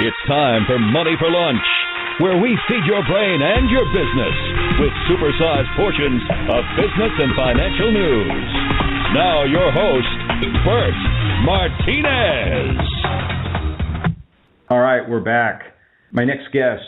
It's time for Money for Lunch, where we feed your brain and your business with supersized portions of business and financial news. Now your host, Bert Martinez. All right, we're back. My next guest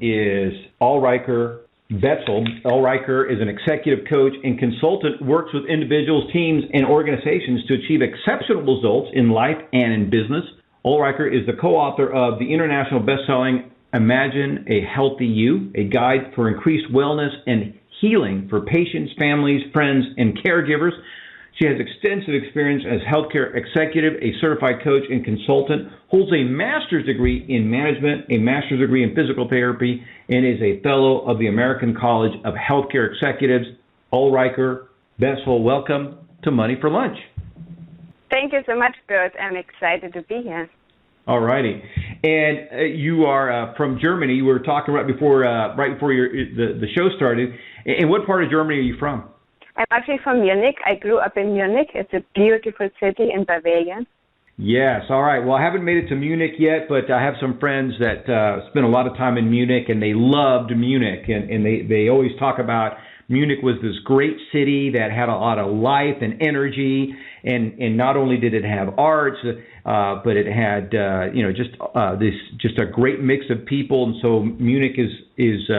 is Ulrike Berzau. Ulrike is an executive coach and consultant, works with individuals, teams, and organizations to achieve exceptional results in life and in business. Ulrike is the co-author of the international best-selling Imagine a Healthy You, a guide for increased wellness and healing for patients, families, friends, and caregivers. She has extensive experience as healthcare executive, a certified coach and consultant, holds a master's degree in management, a master's degree in physical therapy, and is a fellow of the American College of Healthcare Executives. Ulrike Berzau, welcome to Money for Lunch. Thank you so much, Bert. I'm excited to be here. All righty. And you are from Germany. We were talking right before the show started. And what part of Germany are you from? I'm actually from Munich. I grew up in Munich. It's a beautiful city in Bavaria. Yes. All right. Well, I haven't made it to Munich yet, but I have some friends that spent a lot of time in Munich, and they loved Munich. And they always talk about Munich was this great city that had a lot of life and energy, and not only did it have arts, but it had just a great mix of people. And so Munich is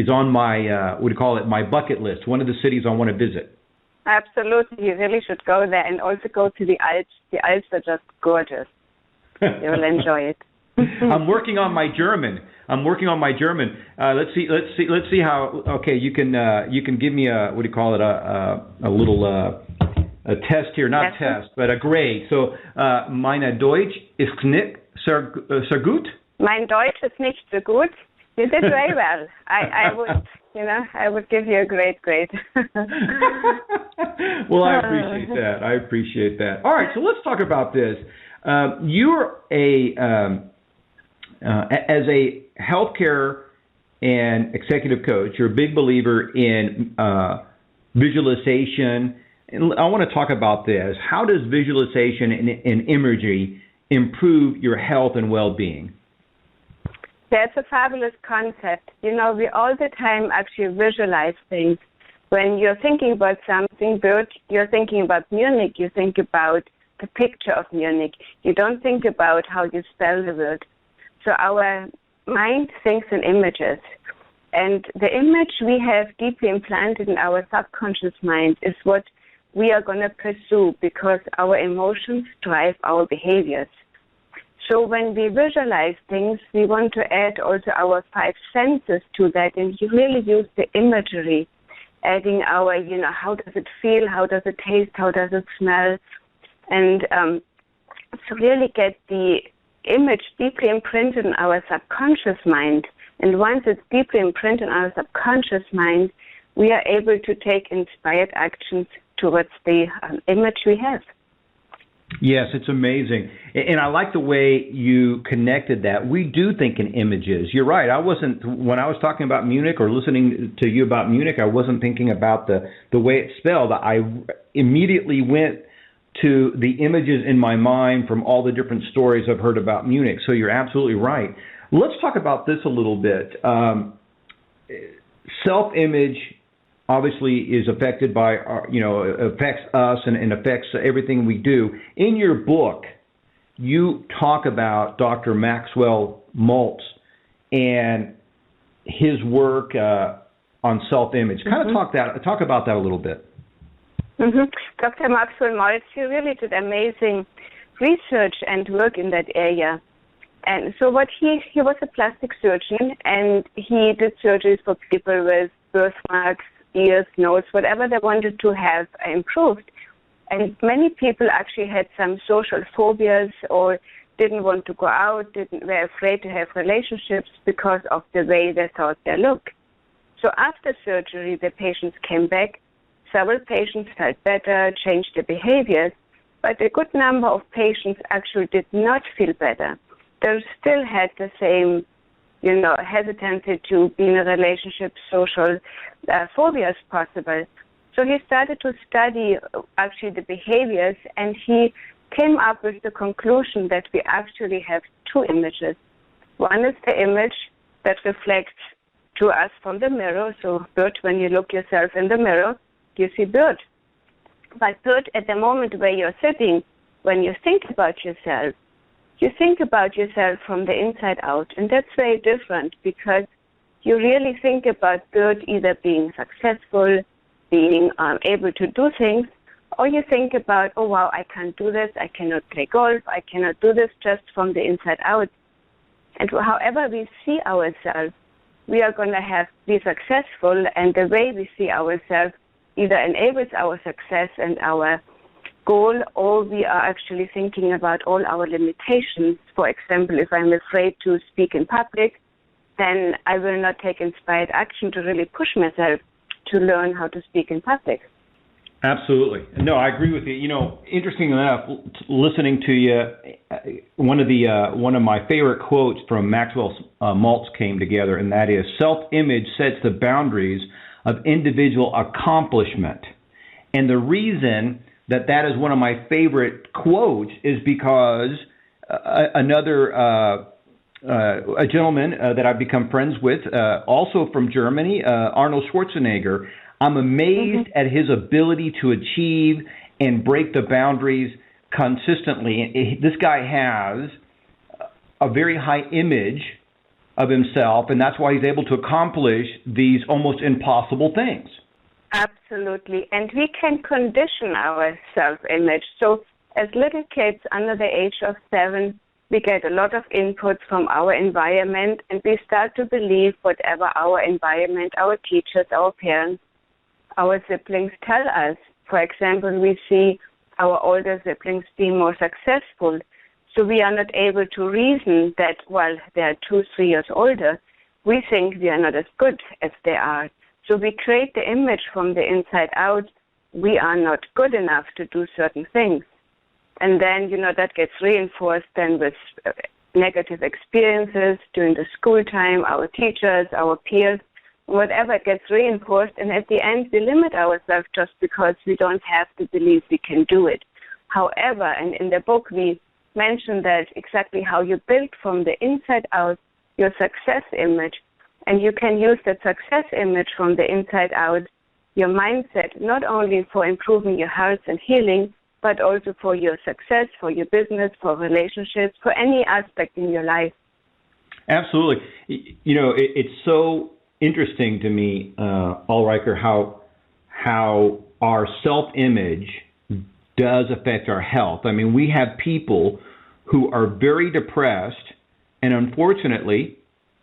on my my bucket list. One of the cities I want to visit. Absolutely, you really should go there, and also go to the Alps. The Alps are just gorgeous. You will enjoy it. I'm working on my German. Let's see how. Okay, you can give me a little a test here, not test, but a grade. So, meine Deutsch ist nicht sehr gut. Mein Deutsch ist nicht so gut. You did very well. I would give you a great grade. Well, I appreciate that. All right, so let's talk about this. You're as a healthcare and executive coach, you're a big believer in visualization. And I want to talk about this. How does visualization and imagery improve your health and well-being? That's a fabulous concept. We all the time actually visualize things. When you're thinking about something, Bert, you're thinking about Munich, you think about the picture of Munich. You don't think about how you spell the word. So our mind thinks in images. And the image we have deeply implanted in our subconscious mind is what we are going to pursue, because our emotions drive our behaviors. So when we visualize things, we want to add also our five senses to that, and you really use the imagery, adding our, how does it feel, how does it taste, how does it smell, and so really get the image deeply imprinted in our subconscious mind. And once it's deeply imprinted in our subconscious mind, we are able to take inspired actions towards the image we have. Yes, it's amazing. And I like the way you connected that. We do think in images. You're right. When I was talking about Munich or listening to you about Munich, I wasn't thinking about the way it's spelled. I immediately went to the images in my mind from all the different stories I've heard about Munich. So you're absolutely right. Let's talk about this a little bit. Self-image obviously is affected by affects us and affects everything we do. In your book, you talk about Dr. Maxwell Maltz and his work on self-image. Kind of talk about that a little bit. Dr. Maxwell Maltz, he really did amazing research and work in that area. And so he was a plastic surgeon, and he did surgeries for people with birthmarks, ears, nose, whatever they wanted to have improved. And many people actually had some social phobias or didn't want to go out, were afraid to have relationships because of the way they thought they looked. So after surgery, the patients came back. Several patients felt better, changed their behaviors, but a good number of patients actually did not feel better. They still had the same, hesitancy to be in a relationship, social phobias possible. So he started to study actually the behaviors, and he came up with the conclusion that we actually have two images. One is the image that reflects to us from the mirror. So, Bert, when you look yourself in the mirror, you see Bert. But Bert, at the moment where you're sitting, when you think about yourself, you think about yourself from the inside out. And that's very different because you really think about Bert either being successful, being able to do things, or you think about, oh, wow, I can't do this, I cannot play golf, I cannot do this, just from the inside out. And however we see ourselves, we are going to be successful, and the way we see ourselves either enables our success and our goal, or we are actually thinking about all our limitations. For example, if I'm afraid to speak in public, then I will not take inspired action to really push myself to learn how to speak in public. Absolutely. No, I agree with you. You know, interesting enough, listening to you, one of my favorite quotes from Maxwell Maltz came together, and that is, self-image sets the boundaries of individual accomplishment. And the reason that is one of my favorite quotes is because a gentleman that I've become friends with, also from Germany, Arnold Schwarzenegger, I'm amazed at his ability to achieve and break the boundaries consistently. This guy has a very high image of himself, and that's why he's able to accomplish these almost impossible things. Absolutely. And we can condition our self-image. So as little kids under the age of 7, we get a lot of input from our environment, and we start to believe whatever our environment, our teachers, our parents, our siblings tell us. For example, we see our older siblings being more successful. So we are not able to reason that, well, they are 2-3 years older. We think we are not as good as they are. So we create the image from the inside out. We are not good enough to do certain things. And then, that gets reinforced then with negative experiences during the school time, our teachers, our peers, whatever gets reinforced. And at the end, we limit ourselves just because we don't have the belief we can do it. However, and in the book, we mentioned that exactly how you build from the inside out your success image. And you can use that success image from the inside out, your mindset, not only for improving your health and healing, but also for your success, for your business, for relationships, for any aspect in your life. Absolutely. It's so interesting to me, Ulrike, how our self-image does affect our health. I mean, we have people who are very depressed, and unfortunately,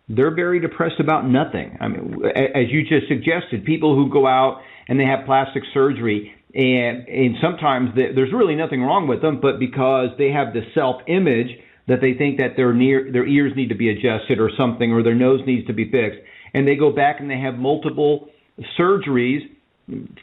they're very depressed about nothing. I mean, as you just suggested, people who go out and they have plastic surgery, and sometimes there's really nothing wrong with them, but because they have this self-image that they think that their ears need to be adjusted or something, or their nose needs to be fixed, and they go back and they have multiple surgeries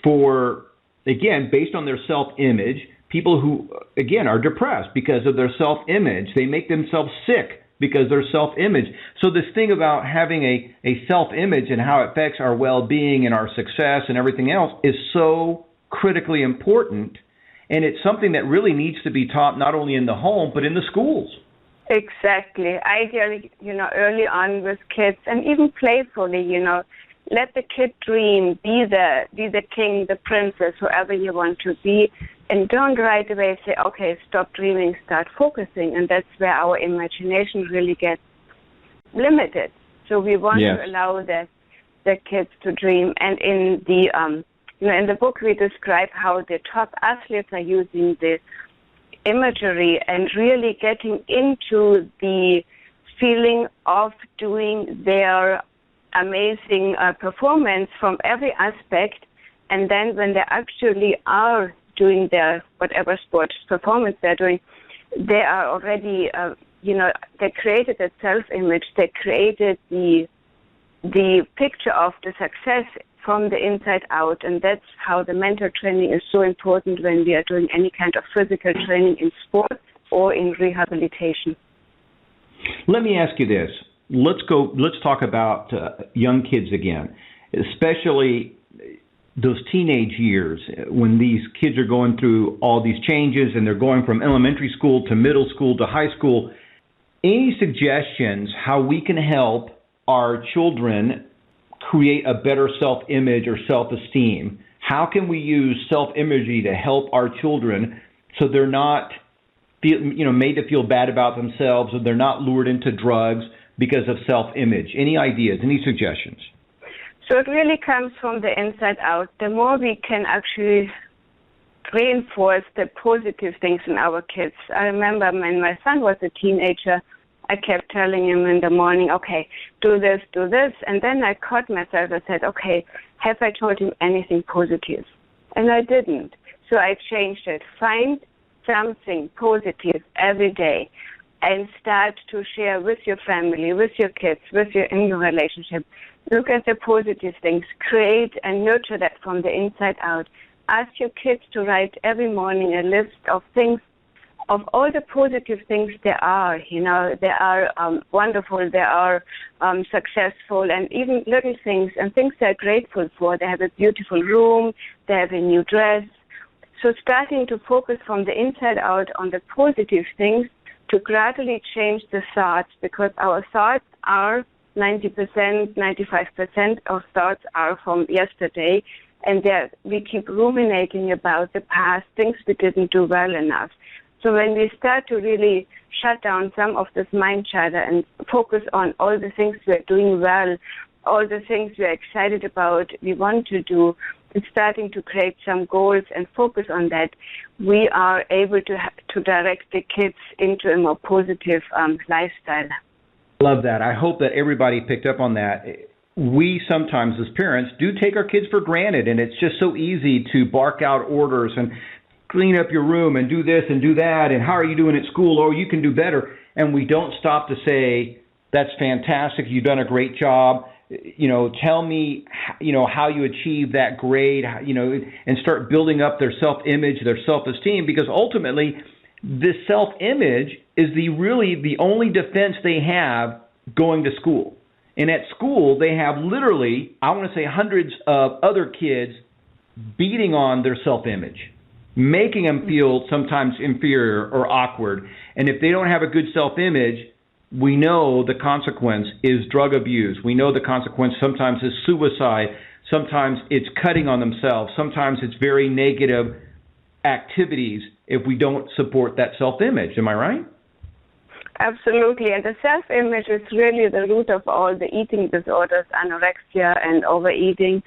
for, again, based on their self-image. People who, again, are depressed because of their self-image. They make themselves sick because their self-image. So this thing about having a self-image and how it affects our well-being and our success and everything else is so critically important, and it's something that really needs to be taught not only in the home but in the schools. Exactly. Ideally, early on with kids, and even playfully, let the kid dream, be the king, the princess, whoever you want to be, and don't right away say, okay, stop dreaming, start focusing. And that's where our imagination really gets limited. So we want to allow the kids to dream. And in the book, we describe how the top athletes are using the imagery and really getting into the feeling of doing their amazing performance from every aspect. And then when they actually are doing their whatever sports performance they're doing, they are already, they created that self-image. They created the picture of the success from the inside out. And that's how the mental training is so important when we are doing any kind of physical training in sports or in rehabilitation. Let me ask you this. Let's talk about young kids again, especially those teenage years when these kids are going through all these changes and they're going from elementary school to middle school to high school. Any suggestions how we can help our children create a better self-image or self-esteem? How can we use self-imagery to help our children so they're not made to feel bad about themselves, or they're not lured into drugs because of self-image? Any ideas, any suggestions? So it really comes from the inside out. The more we can actually reinforce the positive things in our kids. I remember when my son was a teenager, I kept telling him in the morning, okay, do this. And then I caught myself and said, okay, have I told him anything positive? And I didn't. So I changed it. Find something positive every day and start to share with your family, with your kids, in your relationship. Look at the positive things. Create and nurture that from the inside out. Ask your kids to write every morning a list of things, of all the positive things there are. They are wonderful, they are successful, and even little things and things they're grateful for. They have a beautiful room, they have a new dress. So starting to focus from the inside out on the positive things to gradually change the thoughts, because our thoughts are 90%, 95% of thoughts are from yesterday, and we keep ruminating about the past, things we didn't do well enough. So when we start to really shut down some of this mind chatter and focus on all the things we're doing well, all the things we're excited about, we want to do, and starting to create some goals and focus on that, we are able to direct the kids into a more positive lifestyle. Love that. I hope that everybody picked up on that. We sometimes, as parents, do take our kids for granted, and it's just so easy to bark out orders and clean up your room and do this and do that, and how are you doing at school? Oh, you can do better. And we don't stop to say, that's fantastic, you've done a great job. Tell me, how you achieve that grade, and start building up their self-image, their self-esteem, because ultimately this self-image is really the only defense they have going to school. And at school, they have literally, I want to say, hundreds of other kids beating on their self-image, making them feel sometimes inferior or awkward. And if they don't have a good self-image, we know the consequence is drug abuse. We know the consequence sometimes is suicide. Sometimes it's cutting on themselves. Sometimes it's very negative activities if we don't support that self-image. Am I right? Absolutely. And the self-image is really the root of all the eating disorders, anorexia and overeating.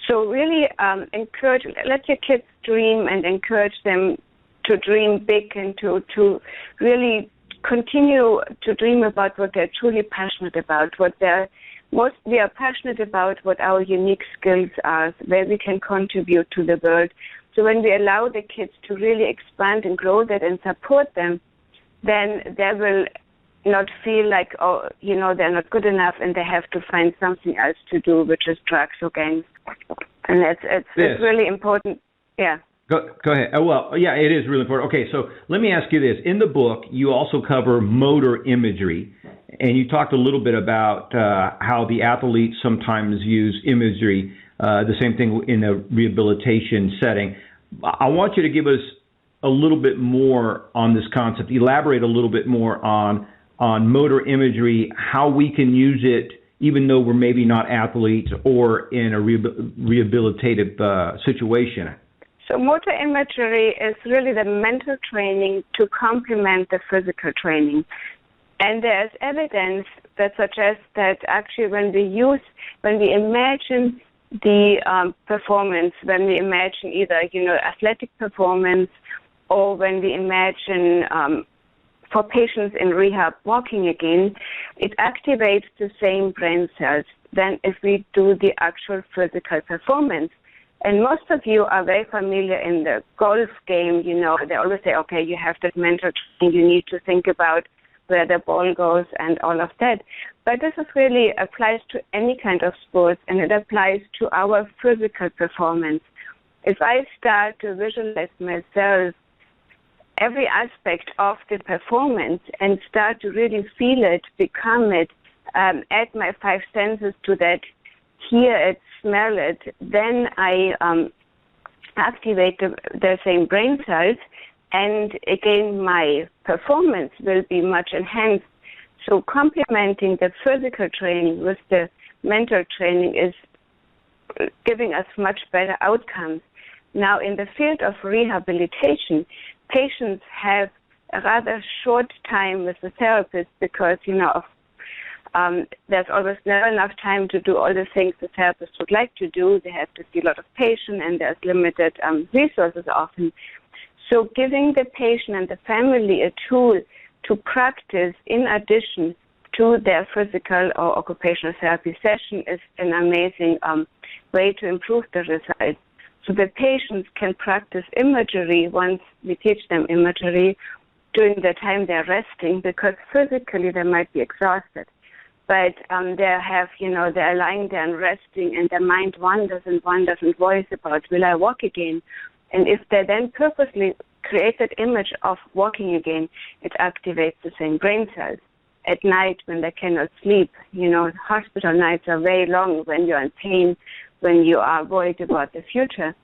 So really let your kids dream and encourage them to dream big and to really continue to dream about what they're truly passionate about, we are passionate about, what our unique skills are, where we can contribute to the world. So when we allow the kids to really expand and grow that and support them, then they will not feel like, they're not good enough and they have to find something else to do, which is drugs or gangs. And it's really important. Yeah. Go ahead. Well, yeah, it is really important. Okay, so let me ask you this. In the book, you also cover motor imagery, and you talked a little bit about how the athletes sometimes use imagery, the same thing in a rehabilitation setting. I want you to give us a little bit more on this concept, elaborate a little bit more on motor imagery, how we can use it even though we're maybe not athletes or in a rehabilitative situation. So motor imagery is really the mental training to complement the physical training. And there's evidence that suggests that actually when we imagine the performance, when we imagine either, athletic performance, or when we imagine for patients in rehab walking again, it activates the same brain cells than if we do the actual physical performance. And most of you are very familiar in the golf game, they always say, okay, you have that mental training, you need to think about where the ball goes and all of that. But this is really applies to any kind of sports, and it applies to our physical performance. If I start to visualize myself, every aspect of the performance, and start to really feel it, become it, add my five senses to that, hear it, smell it, then I activate the same brain cells, and again, my performance will be much enhanced. So complementing the physical training with the mental training is giving us much better outcomes. Now, in the field of rehabilitation, patients have a rather short time with the therapist because, there's always never enough time to do all the things the therapist would like to do. They have to see a lot of patients, and there's limited resources often. So giving the patient and the family a tool to practice in addition to their physical or occupational therapy session is an amazing way to improve the results. So the patients can practice imagery once we teach them imagery during the time they're resting, because physically they might be exhausted. But they're lying there and resting, and their mind wanders and worries about, will I walk again? And if they then purposely create that image of walking again, it activates the same brain cells. At night when they cannot sleep, hospital nights are very long when you're in pain, when you are worried about the future.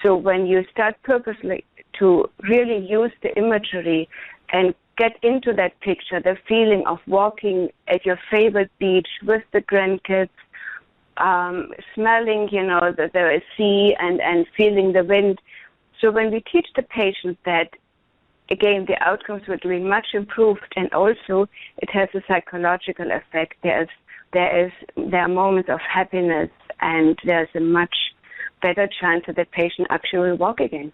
So when you start purposely to really use the imagery and get into that picture, the feeling of walking at your favorite beach with the grandkids, smelling, the sea and feeling the wind. So when we teach the patient that, again, the outcomes will be much improved, and also it has a psychological effect. There are moments of happiness, and there's a much better chance that the patient actually will walk again.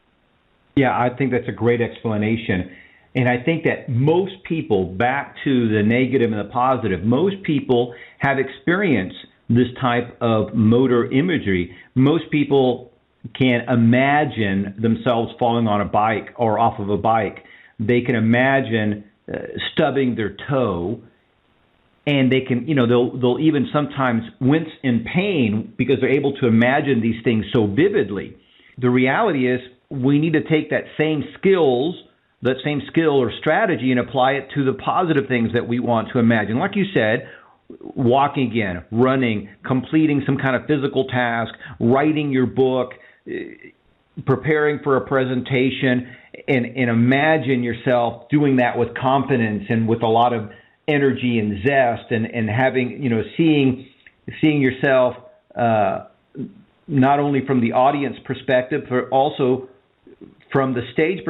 Yeah, I think that's a great explanation. And I think that most people, back to the negative and the positive, most people have experienced this type of motor imagery. Most people can imagine themselves falling on a bike or off of a bike. They can imagine stubbing their toe, and they can, they'll even sometimes wince in pain because they're able to imagine these things so vividly. The reality is we need to take that same skill or strategy and apply it to the positive things that we want to imagine. Like you said, walking again, running, completing some kind of physical task, writing your book, preparing for a presentation, and imagine yourself doing that with confidence and with a lot of energy and zest, and having, seeing yourself not only from the audience perspective, but also from the stage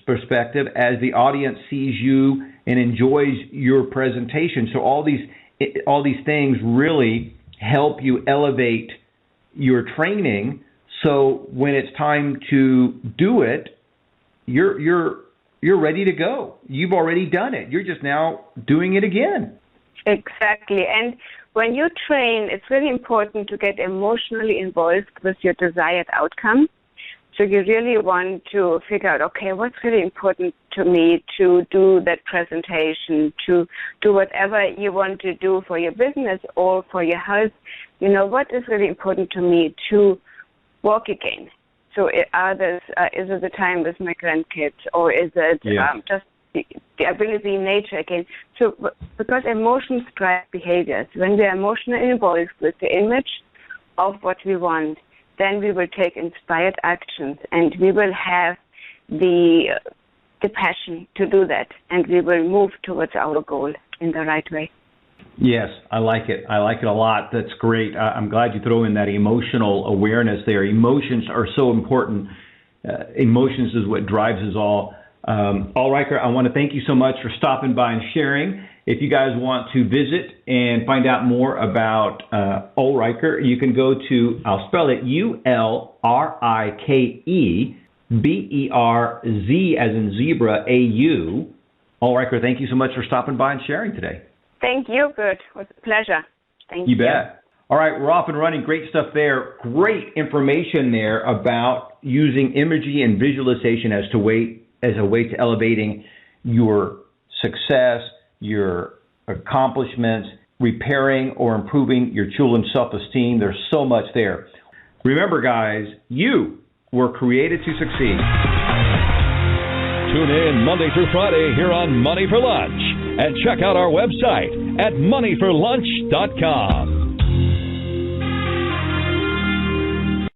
perspective as the audience sees you and enjoys your presentation. So all these things really help you elevate your training. So when it's time to do it, you're ready to go. You've already done it. You're just now doing it again. Exactly. And when you train, it's really important to get emotionally involved with your desired outcome. So you really want to figure out, okay, what's really important to me to do that presentation, to do whatever you want to do for your business or for your health. What is really important to me to walk again? So is it the time with my grandkids, or is it just the ability in nature again? So because emotions drive behaviors, when we are emotionally involved with the image of what we want, then we will take inspired actions, and we will have the passion to do that, and we will move towards our goal in the right way. Yes, I like it. I like it a lot. That's great. I'm glad you throw in that emotional awareness there. Emotions are so important. Emotions is what drives us all. Ulrike, I want to thank you so much for stopping by and sharing. If you guys want to visit and find out more about Ulrike, you can go to, I'll spell it, ULRIKEBERZ as in zebra, AU. Ulrike, thank you so much for stopping by and sharing today. Thank you, Bert. It was a pleasure. Thank you. You bet. All right, we're off and running. Great stuff there. Great information there about using imagery and visualization as a way to elevating your success, your accomplishments, repairing or improving your children's self-esteem. There's so much there. Remember, guys, you were created to succeed. Tune in Monday through Friday here on Money for Lunch, and check out our website at moneyforlunch.com.